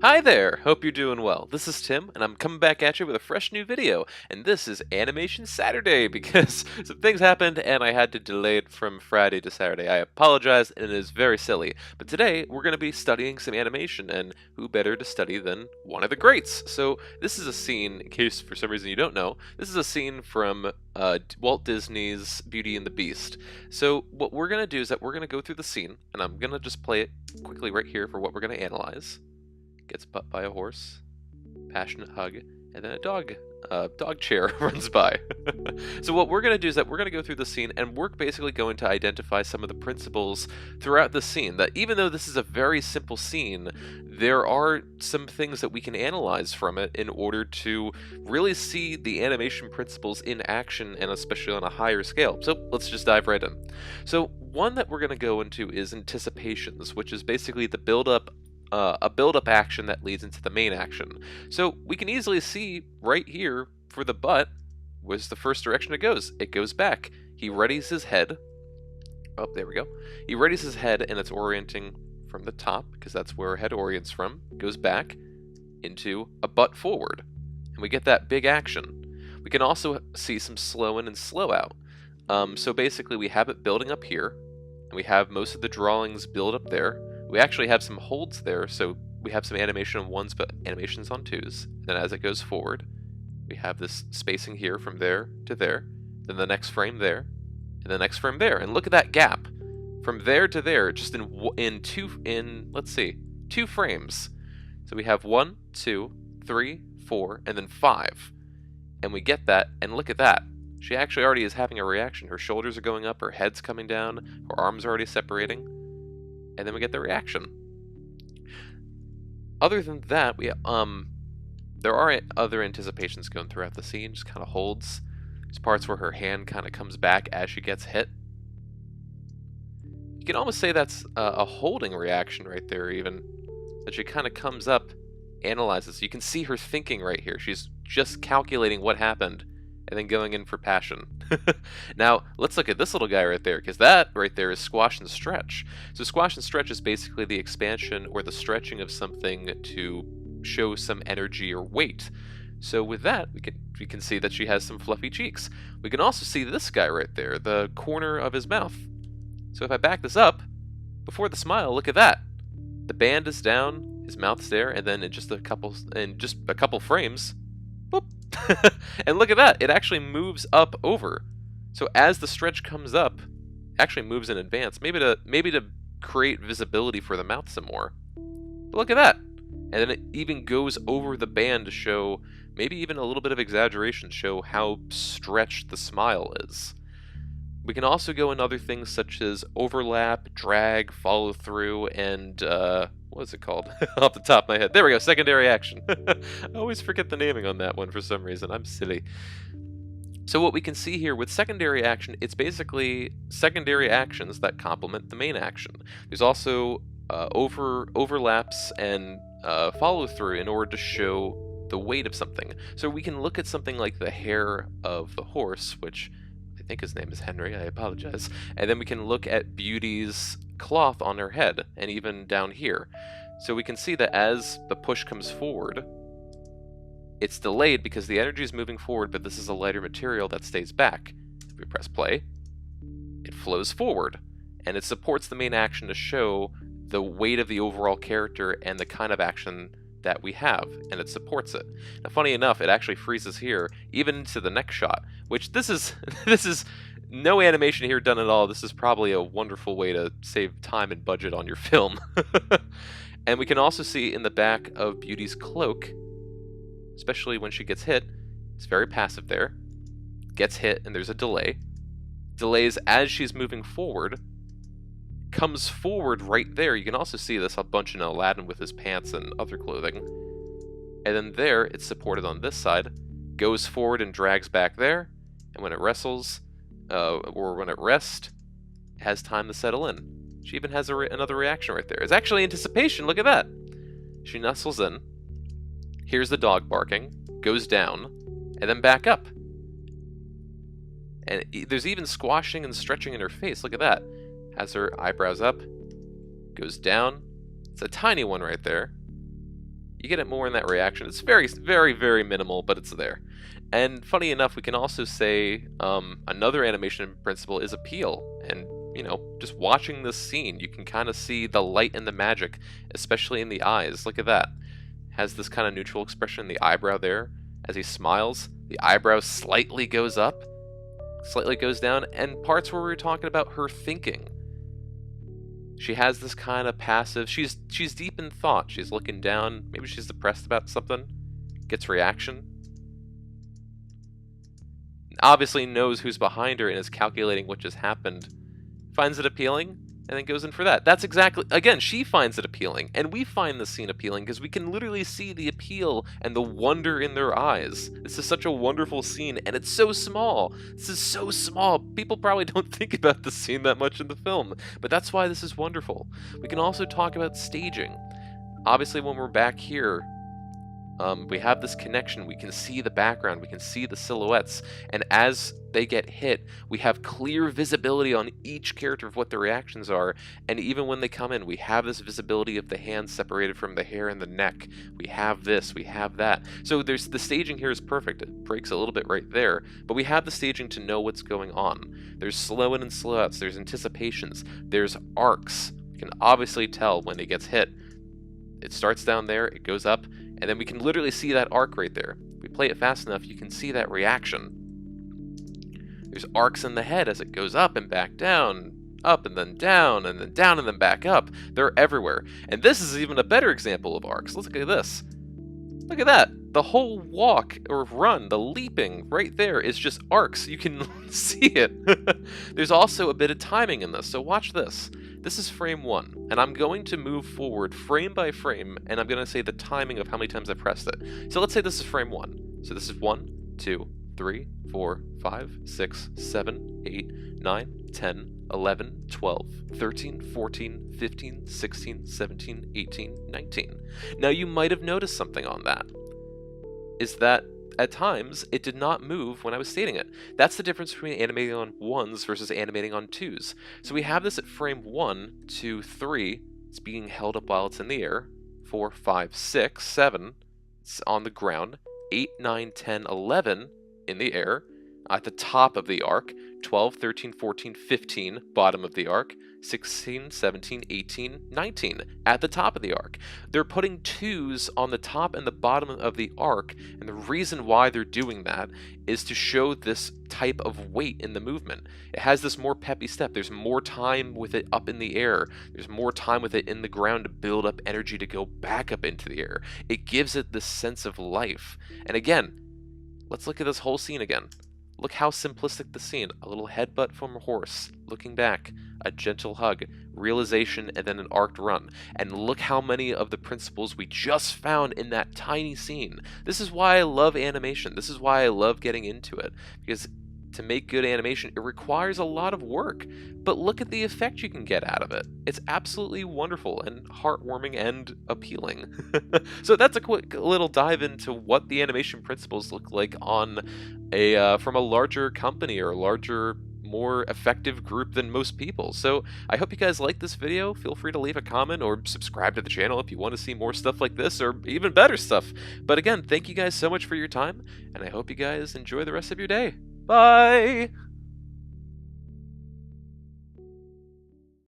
Hi there! Hope you're doing well. This is Tim, and I'm coming back at you with a fresh new video. And this is Animation Saturday because some things happened and I had to delay it from Friday to Saturday. I apologize, and it is very silly. But today we're going to be studying some animation, and who better to study than one of the greats? So this is a scene, in case for some reason you don't know, this is a scene from Walt Disney's Beauty and the Beast. So what we're going to do is that we're going to go through the scene, and I'm going to just play it quickly right here for what we're going to analyze. Gets butt by a horse, passionate hug, and then a dog chair runs by. So what we're going to do is that we're going to go through the scene, and we're basically going to identify some of the principles throughout the scene, that even though this is a very simple scene, there are some things that we can analyze from it in order to really see the animation principles in action, and especially on a higher scale. So let's just dive right in. So one that we're going to go into is anticipations, which is basically the build-up a build-up action that leads into the main action. So we can easily see right here for the butt was the first direction it goes. It goes back. He readies his head. Oh, there we go. He readies his head, and it's orienting from the top because that's where our head orients from. Goes back into a butt forward, and we get that big action. We can also see some slow in and slow out. So basically we have it building up here, and we have most of the drawings build up there. We actually have some holds there, so we have some animation on ones, but animations on twos. Then as it goes forward, we have this spacing here from there to there, then the next frame there, and the next frame there. And look at that gap from there to there, just in two frames. So we have 1, 2, 3, 4, and then 5, and we get that. And look at that. She actually already is having a reaction. Her shoulders are going up, her head's coming down, her arms are already separating. And then we get the reaction. Other than that, there are other anticipations going throughout the scene, just kind of holds. There's parts where her hand kind of comes back as she gets hit. You can almost say that's a holding reaction right there, even. That she kind of comes up, analyzes. You can see her thinking right here. She's just calculating what happened, and then going in for passion. Now, let's look at this little guy right there, because that right there is squash and stretch. So squash and stretch is basically the expansion or the stretching of something to show some energy or weight. So with that, we can see that she has some fluffy cheeks. We can also see this guy right there, the corner of his mouth. So if I back this up, before the smile, look at that. The band is down, his mouth's there, and then in just a couple frames, boop. And look at that, it actually moves up over. So as the stretch comes up, it actually moves in advance, maybe to create visibility for the mouth some more. But look at that. And then it even goes over the band to show, maybe even a little bit of exaggeration, show how stretched the smile is. We can also go in other things such as overlap, drag, follow through, and what is it called? Off the top of my head. There we go, secondary action. I always forget the naming on that one for some reason. I'm silly. So what we can see here with secondary action, it's basically secondary actions that complement the main action. There's also overlaps and follow through in order to show the weight of something. So we can look at something like the hair of the horse, which I think his name is Henry, I apologize. And then we can look at Beauty's cloth on her head, and even down here. So we can see that as the push comes forward, it's delayed because the energy is moving forward, but this is a lighter material that stays back. If we press play, it flows forward, and it supports the main action to show the weight of the overall character and the kind of action that we have, and it supports it. Now, funny enough, it actually freezes here, even into the next shot, which this is no animation here done at all. This is probably a wonderful way to save time and budget on your film. And we can also see in the back of Beauty's cloak, especially when she gets hit, it's very passive there. Gets hit, and there's a delay. Delays as she's moving forward. Comes forward right there. You can also see this a bunch in Aladdin with his pants and other clothing. And then there, it's supported on this side. Goes forward and drags back there. And when it wrestles, or when it rests, it has time to settle in. She even has another reaction right there. It's actually anticipation. Look at that. She nestles in. Here's the dog barking. Goes down. And then back up. And there's even squashing and stretching in her face. Look at that. Has her eyebrows up, goes down. It's a tiny one right there. You get it more in that reaction. It's very, very, very minimal, but it's there. And funny enough, we can also say another animation principle is appeal. And, you know, just watching this scene, you can kind of see the light and the magic, especially in the eyes. Look at that. Has this kind of neutral expression in the eyebrow there. As he smiles, the eyebrow slightly goes up, slightly goes down, and parts where we were talking about her thinking. She has this kind of passive, she's deep in thought. She's looking down, maybe she's depressed about something, gets reaction. Obviously knows who's behind her and is calculating what just happened. Finds it appealing, and then goes in for that. That's exactly, again, she finds it appealing, and we find the scene appealing because we can literally see the appeal and the wonder in their eyes. This is such a wonderful scene, and it's so small. This is so small. People probably don't think about the scene that much in the film, but that's why this is wonderful. We can also talk about staging. Obviously, when we're back here, we have this connection. We can see the background, we can see the silhouettes, and as they get hit, we have clear visibility on each character of what their reactions are, and even when they come in, we have this visibility of the hands separated from the hair and the neck. We have this, we have that. So the staging here is perfect. It breaks a little bit right there, but we have the staging to know what's going on. There's slow in and slow outs, there's anticipations, there's arcs. You can obviously tell when it gets hit. It starts down there, it goes up, and then we can literally see that arc right there. If we play it fast enough, you can see that reaction. There's arcs in the head as it goes up and back down, up and then down, and then down and then back up. They're everywhere. And this is even a better example of arcs. Let's look at this. Look at that. The whole walk or run, the leaping right there is just arcs. You can see it. There's also a bit of timing in this, so watch this. This is frame 1, and I'm going to move forward frame by frame, and I'm going to say the timing of how many times I pressed it. So let's say this is frame 1. So this is 1, 2, 3, 4, 5, 6, 7, 8, 9, 10, 11, 12, 13, 14, 15, 16, 17, 18, 19. Now you might have noticed something on that. Is that at times it did not move when I was stating it. That's the difference between animating on 1s versus animating on 2s. So we have this at frame 1, 2, 3. It's being held up while it's in the air. 4, 5, 6, 7. It's on the ground. 8, 9, 10, 11 in the air. At the top of the arc. 12, 13, 14, 15, bottom of the arc. 16, 17, 18, 19, at the top of the arc. They're putting 2s on the top and the bottom of the arc, and the reason why they're doing that is to show this type of weight in the movement. It has this more peppy step. There's more time with it up in the air. There's more time with it in the ground to build up energy to go back up into the air. It gives it this sense of life. And again, let's look at this whole scene again. Look how simplistic the scene. A little headbutt from a horse, looking back, a gentle hug, realization, and then an arced run. And look how many of the principles we just found in that tiny scene. This is why I love animation. This is why I love getting into it. Because to make good animation, it requires a lot of work. But look at the effect you can get out of it. It's absolutely wonderful and heartwarming and appealing. So that's a quick little dive into what the animation principles look like on from a larger company or a larger, more effective group than most people. So I hope you guys like this video. Feel free to leave a comment or subscribe to the channel if you want to see more stuff like this or even better stuff. But again, thank you guys so much for your time, and I hope you guys enjoy the rest of your day. Bye!